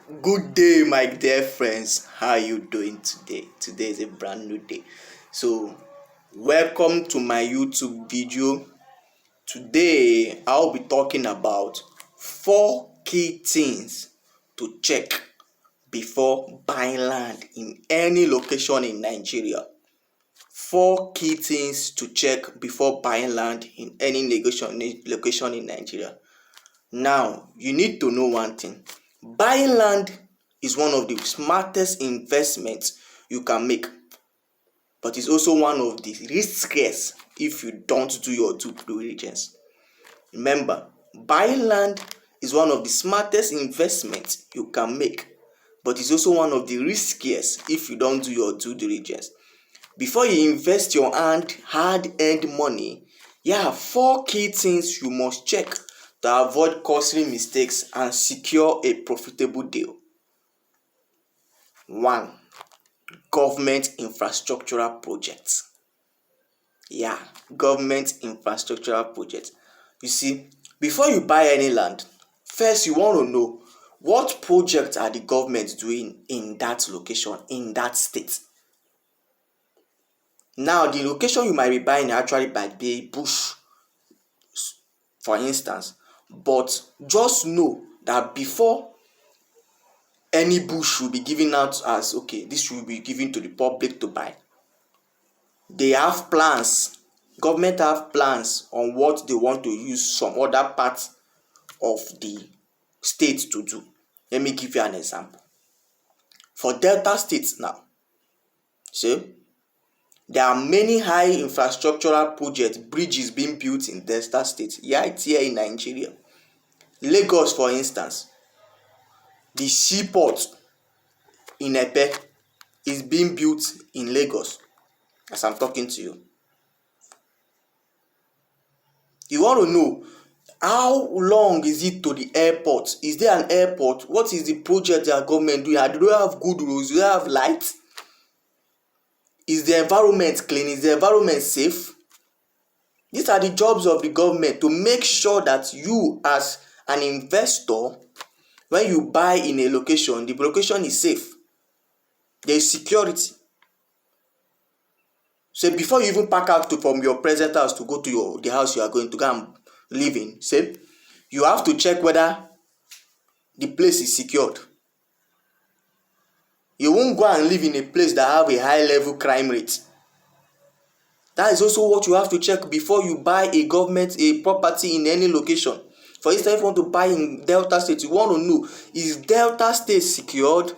Good day, my dear friends. How are you doing today? Today is a brand new day. So, welcome to my YouTube video. Today, I'll be talking about 4 key things to check before buying land in any location in Nigeria. 4 key things to check before buying land in any location in Nigeria. Now, you need to know one thing. Buying land is one of the smartest investments you can make, but it's also one of the riskiest if you don't do your due diligence. Remember, buying land is one of the smartest investments you can make, but it's also one of the riskiest if you don't do your due diligence. Before you invest your hard-earned money, here are 4 key things you must check to avoid costly mistakes and secure a profitable deal. 1. Government infrastructural projects. Government infrastructural projects. You see, before you buy any land, first you want to know what projects are the government doing in that location, in that state. Now, the location you might be buying actually might be bush, for instance, but just know that before any bush should be given out as this should be given to the public to buy, they have plans. Government have plans on what they want to use some other parts of the state to do. Let me give you an example. For Delta State now, see, there are many high infrastructural projects, bridges being built in Delta State. It's here in Nigeria. Lagos, for instance, the seaport in Epe is being built in Lagos as I'm talking to you. You want to know how long is it to the airport? Is there an airport? What is the project their government doing? Do they have good roads? Do they have lights? Is the environment clean? Is the environment safe? These are the jobs of the government, to make sure that you as an investor, when you buy in a location, the location is safe. There is security. So before you even pack out from your present house to go to the house you are going to go and live in, you have to check whether the place is secured. You won't go and live in a place that have a high level crime rate. That is also what you have to check before you buy a property in any location. For instance, if you want to buy in Delta State, you want to know, is Delta State secured?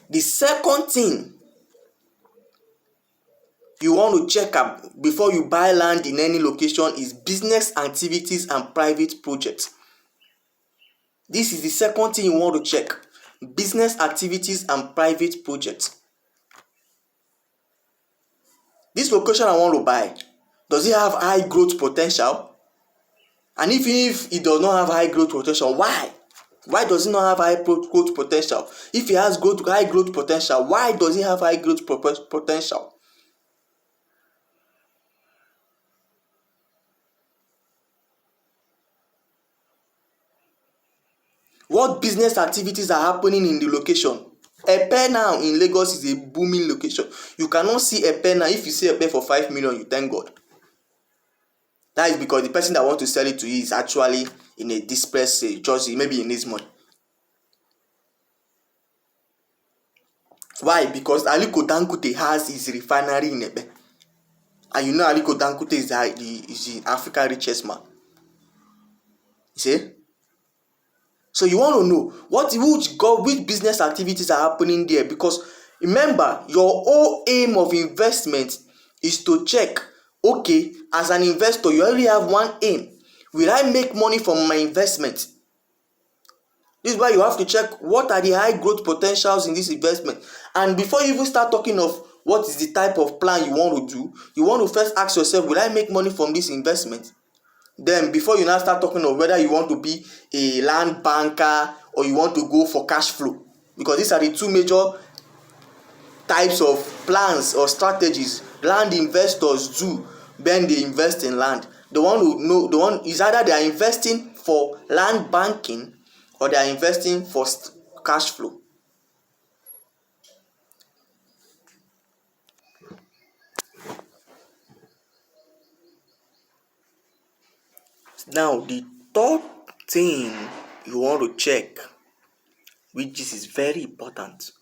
The second thing you want to check up before you buy land in any location is business activities and private projects. This is the second thing you want to check. Business activities and private projects. This location I want to buy, does it have high growth potential? And if it does not have high growth potential, why? Why does it not have high growth potential? If it has high growth potential, why does it have high growth potential? What business activities are happening in the location? Epe now in Lagos is a booming location. You cannot see Epe now. If you see Epe for 5 million, you thank God. That is because the person that wants to sell it to you is actually in a distressed state, just maybe he needs money. Why? Because Aliko Dangote has his refinery in Epe. And you know Aliko Dangote is the African richest man. You see? So you want to know which business activities are happening there, because remember, your whole aim of investment is to check, as an investor, you only have one aim. Will I make money from my investment? This is why you have to check what are the high growth potentials in this investment. And before you even start talking of what is the type of plan you want to do, you want to first ask yourself, will I make money from this investment? Then before you now start talking of whether you want to be a land banker or you want to go for cash flow, because these are the two major types of plans or strategies land investors do when they invest in land. They want to know, the one is either they are investing for land banking or they are investing for cash flow. Now the third thing you want to check, which is very important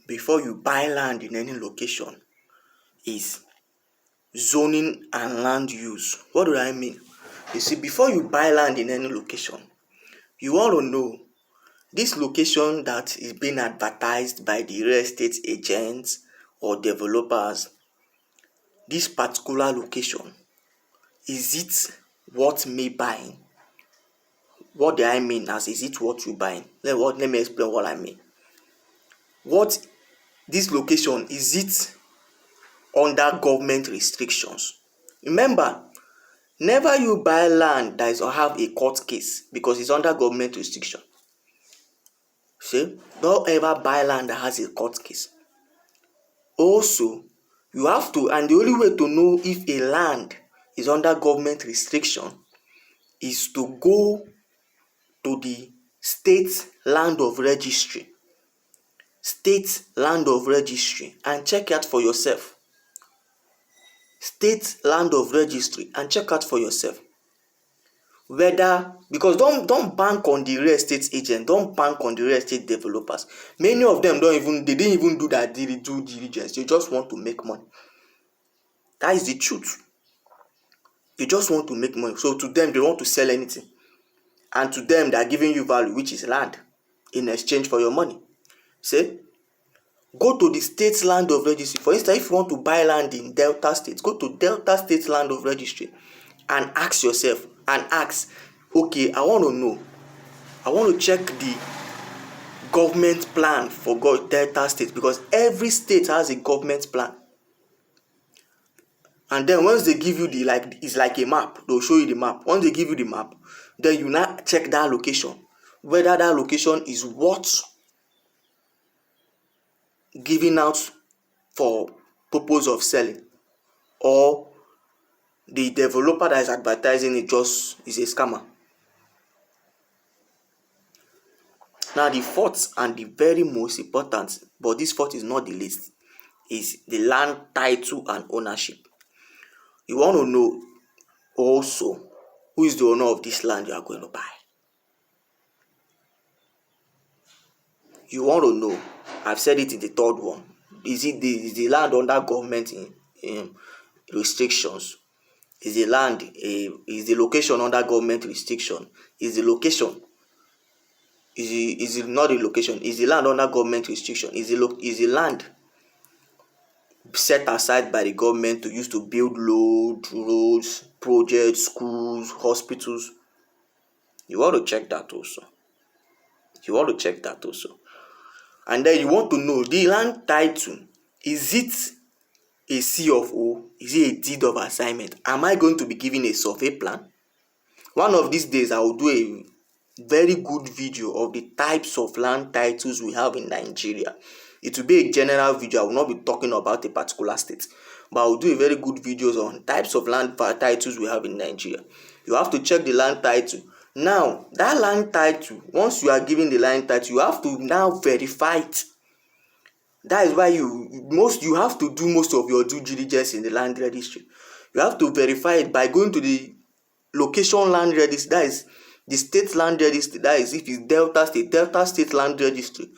before you buy land in any location, is zoning and land use. What do I mean? You see, before you buy land in any location, you want to know this location that is being advertised by the real estate agents or developers, this particular location, is it worth me buying? What do I mean as is it worth you buying? Let me explain what I mean. What this location, is it under government restrictions? Remember, never you buy land that is or have a court case because it's under government restriction. See, don't ever buy land that has a court case. Also, you have to, and the only way to know if a land is under government restriction is to go to the state land of registry and check out for yourself. State land of registry and check out for yourself whether, because don't bank on the real estate agent, don't bank on the real estate developers. Many of them they didn't even do that due diligence. They just want to make money. That is the truth. They just want to make money. So to them, they want to sell anything, and to them they are giving you value, which is land, in exchange for your money. See, go to the state land of registry. For instance, if you want to buy land in Delta State, go to Delta State land of registry and ask yourself, okay, I want to check the government plan for Delta State, because every state has a government plan. And then once they give you it's like a map, they'll show you the map. Once they give you the map, then you now check that location, whether that location is worth giving out for purpose of selling, or the developer that is advertising it just is a scammer. Now the fourth and the very most important, but this fourth is not the least, is the land title and ownership. You want to know also who is the owner of this land you are going to buy. You want to know, I've said it in the third one, is the land under government in restrictions? Is the location under government restriction? Is the location, is it not the location? Is the land under government restriction? Is the land set aside by the government to use to build roads, projects, schools, hospitals? You want to check that also. And then you want to know the land title. Is it a C of O? Is it a deed of assignment? Am I going to be given a survey plan? One of these days I will do a very good video of the types of land titles we have in Nigeria. It will be a general video. I will not be talking about a particular state, but I will do a very good videos on types of land titles we have in Nigeria. You have to check the land title. Now, that land title, once you are given the land title, you have to now verify it. That is why you have to do most of your due diligence in the land registry. You have to verify it by going to the location land registry, that is the state land registry, that is if it's Delta State land registry,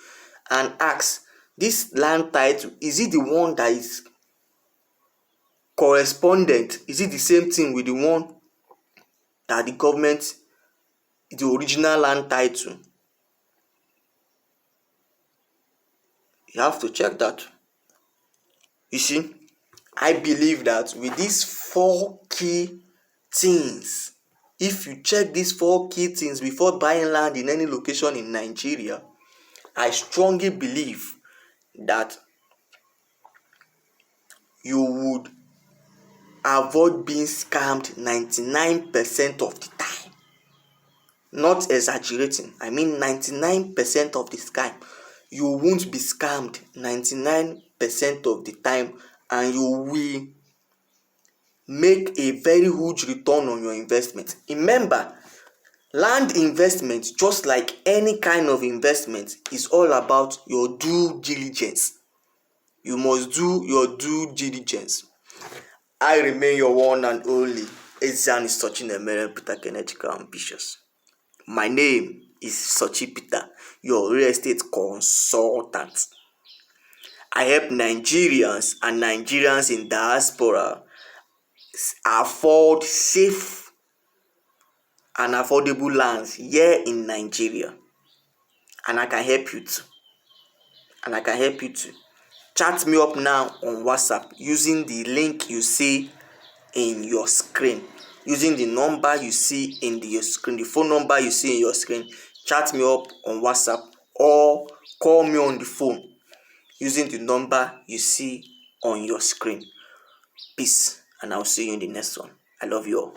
and ask, this land title, is it the one that is correspondent? Is it the same thing with the one that the government, the original land title? You have to check that. You see, I believe that with these 4 key things, if you check these 4 key things before buying land in any location in Nigeria, I strongly believe that you would avoid being scammed 99% of the time. Not exaggerating, I mean 99% of the time. You won't be scammed 99% of the time, and you will make a very huge return on your investment. Remember, land investment, just like any kind of investment, is all about your due diligence. You must do your due diligence. I remain your one and only Ezeani Sochi Nemere Peter Kenechika Ambitious. My name is Sochi Peter, your real estate consultant. I help Nigerians and Nigerians in diaspora afford safe and affordable lands here in Nigeria. And I can help you too. Chat me up now on WhatsApp using the link you see in your screen. Using the number you see in your screen, the phone number you see in your screen. Chat me up on WhatsApp or call me on the phone using the number you see on your screen. Peace, and I'll see you in the next one. I love you all.